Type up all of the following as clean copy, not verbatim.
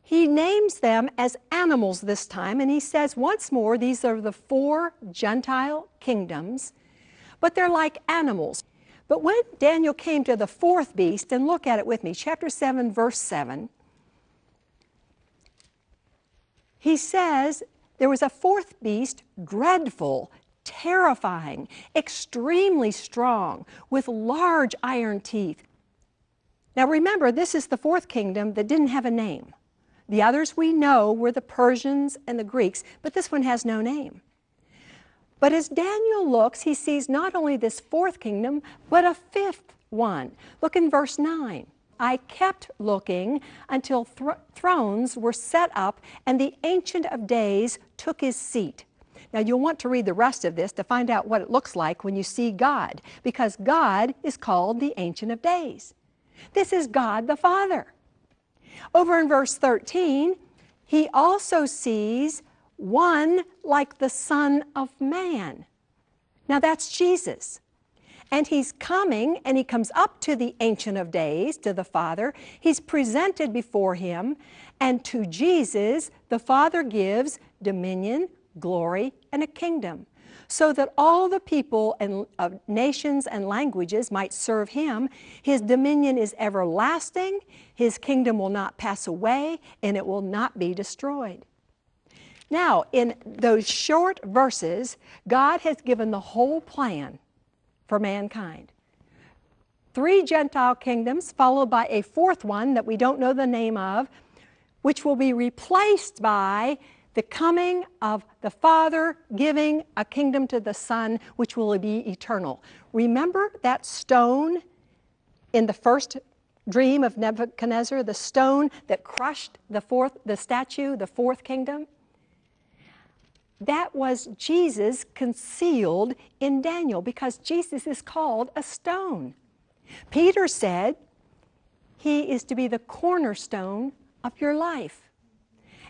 he names them as animals this time, and he says once more, these are the 4 Gentile kingdoms, but they're like animals. But when Daniel came to the 4th beast, and look at it with me, chapter 7, verse 7, he says there was a 4th beast, dreadful, terrifying, extremely strong, with large iron teeth. Now remember, this is the 4th kingdom that didn't have a name. The others we know were the Persians and the Greeks, but this one has no name. But as Daniel looks, he sees not only this 4th kingdom, but a 5th one. Look in verse 9. I kept looking until thrones were set up and the Ancient of Days took his seat. Now you'll want to read the rest of this to find out what it looks like when you see God, because God is called the Ancient of Days. This is God the Father. Over in verse 13, he also sees one like the Son of Man. Now that's Jesus. And he's coming, and he comes up to the Ancient of Days, to the Father. He's presented before him, and to Jesus, the Father gives dominion, glory, and a kingdom, so that all the people and nations and languages might serve him. His dominion is everlasting, his kingdom will not pass away, and it will not be destroyed. Now, in those short verses, God has given the whole plan for mankind. 3 Gentile kingdoms, followed by a 4th one that we don't know the name of, which will be replaced by the coming of the Father giving a kingdom to the Son, which will be eternal. Remember that stone in the first dream of Nebuchadnezzar, the stone that crushed the statue, the 4th kingdom? That was Jesus concealed in Daniel, because Jesus is called a stone. Peter said he is to be the cornerstone of your life.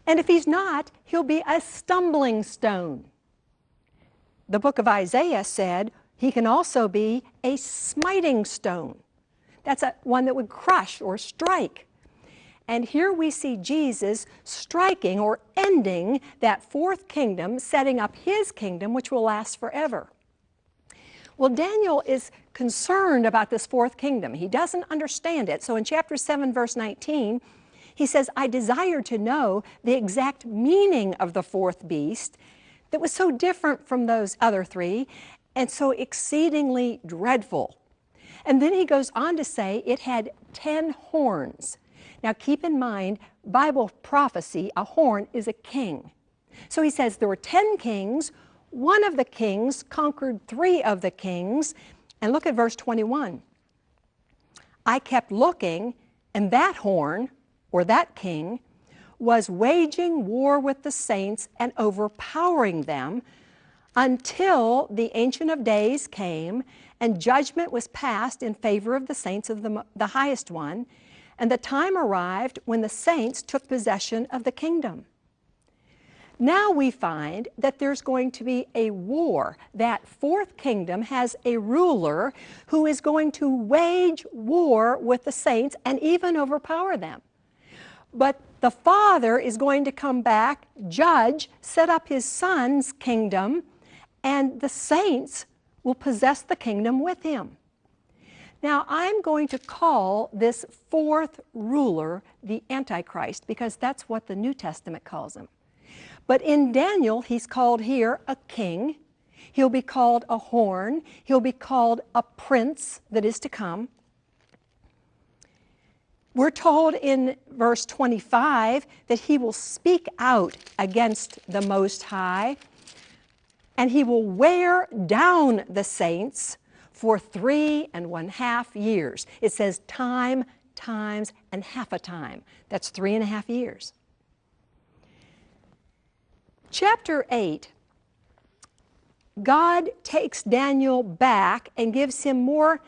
And if he's not, he'll be a stumbling stone. The book of Isaiah said he can also be a smiting stone. That's one that would crush or strike. And here we see Jesus striking or ending that 4th kingdom, setting up his kingdom, which will last forever. Well, Daniel is concerned about this 4th kingdom. He doesn't understand it. So in chapter 7, verse 19, he says, I desire to know the exact meaning of the 4th beast that was so different from those other 3 and so exceedingly dreadful. And then he goes on to say it had 10 horns. Now keep in mind, Bible prophecy, a horn is a king. So he says there were 10 kings, one of the kings conquered 3 of the kings, and look at verse 21. I kept looking, and that horn, or that king, was waging war with the saints and overpowering them until the Ancient of Days came and judgment was passed in favor of the saints of the highest one. And the time arrived when the saints took possession of the kingdom. Now we find that there's going to be a war. That 4th kingdom has a ruler who is going to wage war with the saints and even overpower them. But the Father is going to come back, judge, set up his Son's kingdom, and the saints will possess the kingdom with him. Now, I'm going to call this 4th ruler the Antichrist, because that's what the New Testament calls him. But in Daniel, he's called here a king. He'll be called a horn. He'll be called a prince that is to come. We're told in verse 25 that he will speak out against the Most High, and he will wear down the saints for 3.5 years. It says time, times, and half a time. That's 3.5 years. Chapter 8, God takes Daniel back and gives him more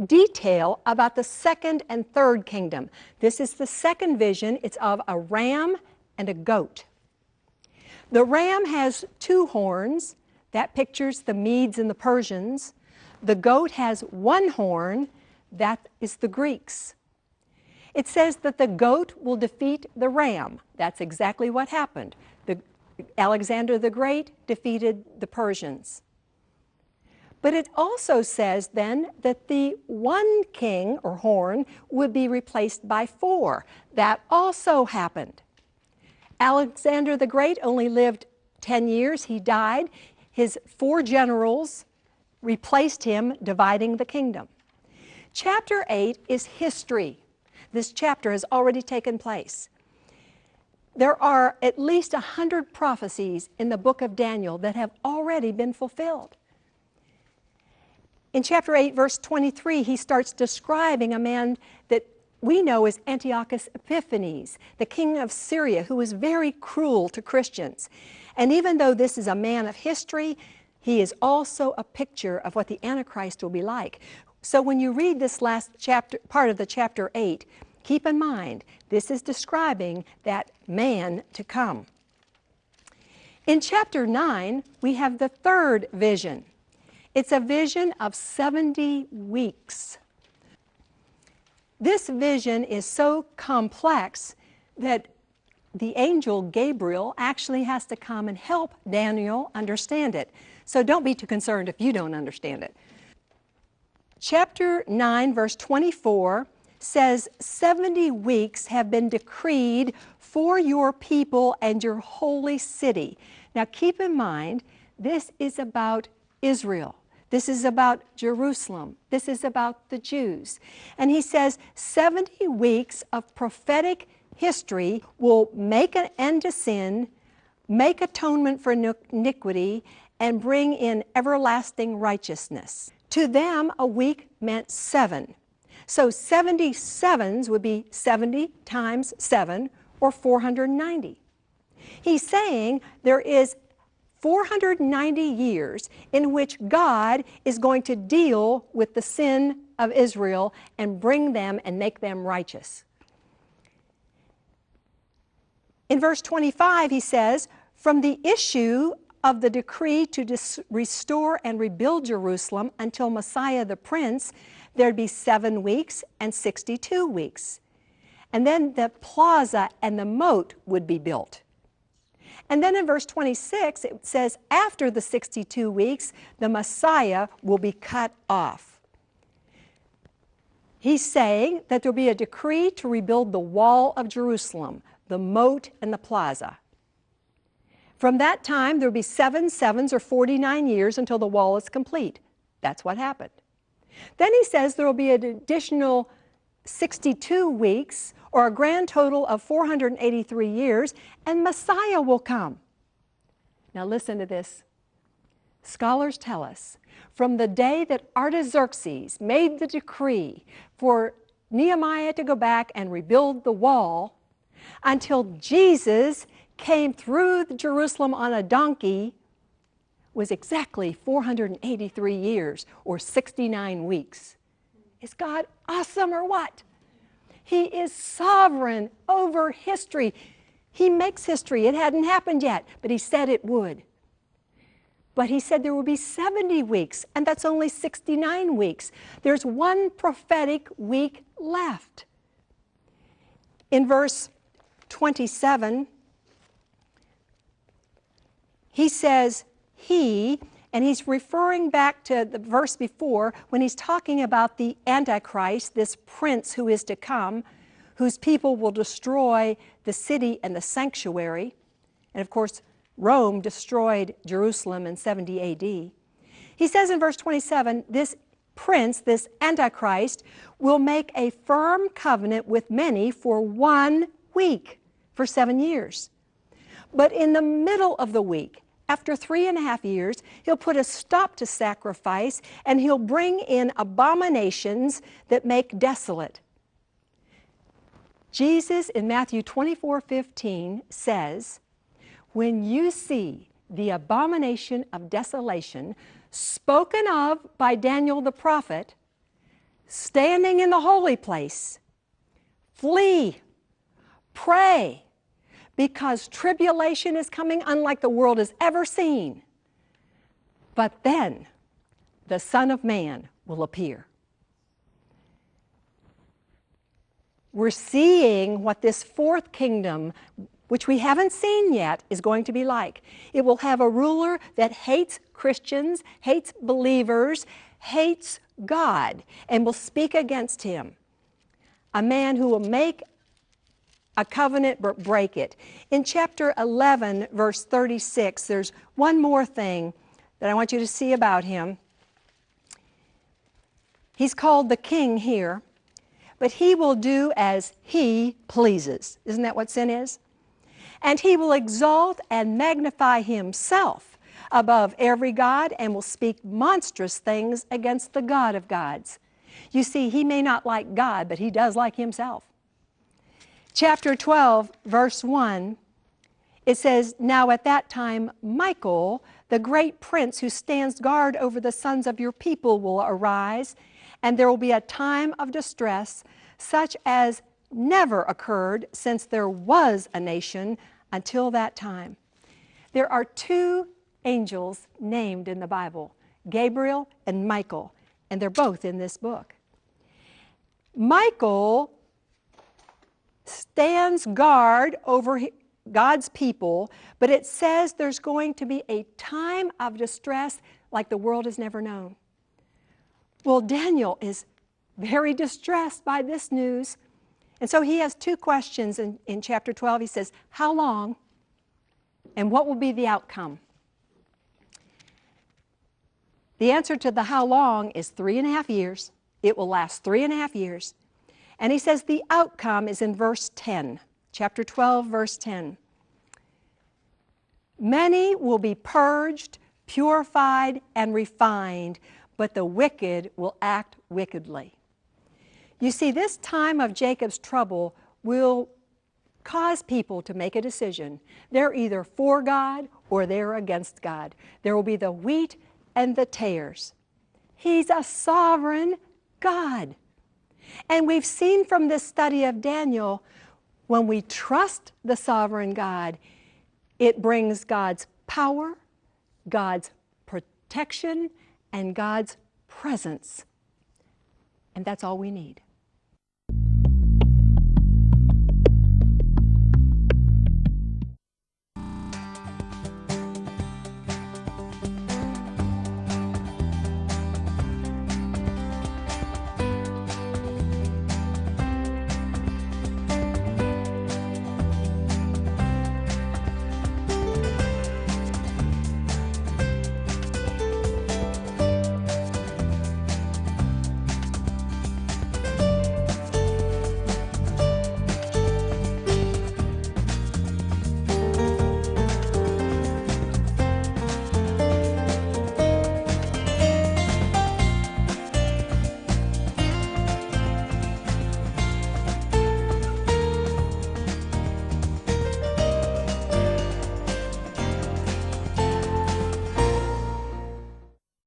detail about the 2nd and 3rd kingdom. This is the 2nd vision. It's of a ram and a goat. The ram has 2 horns. That pictures the Medes and the Persians. The goat has 1 horn. That is the Greeks. It says that the goat will defeat the ram. That's exactly what happened. Alexander the Great defeated the Persians. But it also says then that the one king or horn would be replaced by 4. That also happened. Alexander the Great only lived 10 years. He died. His 4 generals replaced him, dividing the kingdom. Chapter 8 is history. This chapter has already taken place. There are at least 100 prophecies in the book of Daniel that have already been fulfilled. In chapter 8, verse 23, he starts describing a man that we know as Antiochus Epiphanes, the king of Syria, who was very cruel to Christians. And even though this is a man of history, he is also a picture of what the Antichrist will be like. So when you read this last chapter, part of the chapter 8, keep in mind, this is describing that man to come. In chapter 9, we have the 3rd vision. It's a vision of 70 weeks. This vision is so complex that the angel Gabriel actually has to come and help Daniel understand it. So don't be too concerned if you don't understand it. Chapter 9, verse 24 says, 70 weeks have been decreed for your people and your holy city. Now keep in mind, this is about Israel. This is about Jerusalem. This is about the Jews. And he says 70 weeks of prophetic history will make an end to sin, make atonement for iniquity, and bring in everlasting righteousness. To them, a week meant 7. So 77s would be 70 times 7, or 490. He's saying there is 490 years in which God is going to deal with the sin of Israel and bring them and make them righteous. In verse 25, he says, from the issue of the decree to restore and rebuild Jerusalem until Messiah the Prince, there'd be 7 weeks and 62 weeks. And then the plaza and the moat would be built. And then in verse 26, it says, after the 62 weeks, the Messiah will be cut off. He's saying that there'll be a decree to rebuild the wall of Jerusalem, the moat and the plaza. From that time, there'll be 7 sevens, or 49 years, until the wall is complete. That's what happened. Then he says there will be an additional 62 weeks, or a grand total of 483 years, and Messiah will come. Now listen to this. Scholars tell us, from the day that Artaxerxes made the decree for Nehemiah to go back and rebuild the wall, until Jesus came through Jerusalem on a donkey, was exactly 483 years, or 69 weeks. Is God awesome or what? He is sovereign over history. He makes history. It hadn't happened yet, but he said it would. But he said there would be 70 weeks, and that's only 69 weeks. There's 1 prophetic week left. In verse 27, he says, and he's referring back to the verse before when he's talking about the Antichrist, this prince who is to come, whose people will destroy the city and the sanctuary. And of course, Rome destroyed Jerusalem in 70 AD. He says in verse 27, this prince, this Antichrist, will make a firm covenant with many for 1 week, for 7 years. But in the middle of the week, after 3.5 years, he'll put a stop to sacrifice, and he'll bring in abominations that make desolate. Jesus in Matthew 24:15 says, when you see the abomination of desolation spoken of by Daniel the prophet, standing in the holy place, flee, pray, because tribulation is coming unlike the world has ever seen. But then the Son of Man will appear. we're seeing what this fourth kingdom, which we haven't seen yet, is going to be like. It will have a ruler that hates Christians, hates believers, hates God, and will speak against him. A man who will make a covenant but break it. In chapter 11, verse 36, there's one more thing that I want you to see about him. He's called the king here, but he will do as he pleases. Isn't that what sin is? And he will exalt and magnify himself above every god and will speak monstrous things against the God of gods. You see, he may not like God, but he does like himself. Chapter 12, verse 1, it says, "Now at that time Michael, the great prince who stands guard over the sons of your people, will arise, and there will be a time of distress such as never occurred since there was a nation until that time." There are two angels named in the Bible, Gabriel and Michael, and they're both in this book. Michael stands guard over God's people, but it says there's going to be a time of distress like the world has never known. Well, Daniel is very distressed by this news. And so he has two questions in chapter 12. He says, how long and what will be the outcome? The answer to the how long is 3.5 years. It will last 3.5 years. And he says the outcome is in verse 10, chapter 12, verse 10. "Many will be purged, purified, and refined, but the wicked will act wickedly." You see, this time of Jacob's trouble will cause people to make a decision. They're either for God or they're against God. There will be the wheat and the tares. He's a sovereign God. And we've seen from this study of Daniel, when we trust the sovereign God, it brings God's power, God's protection, and God's presence. And that's all we need.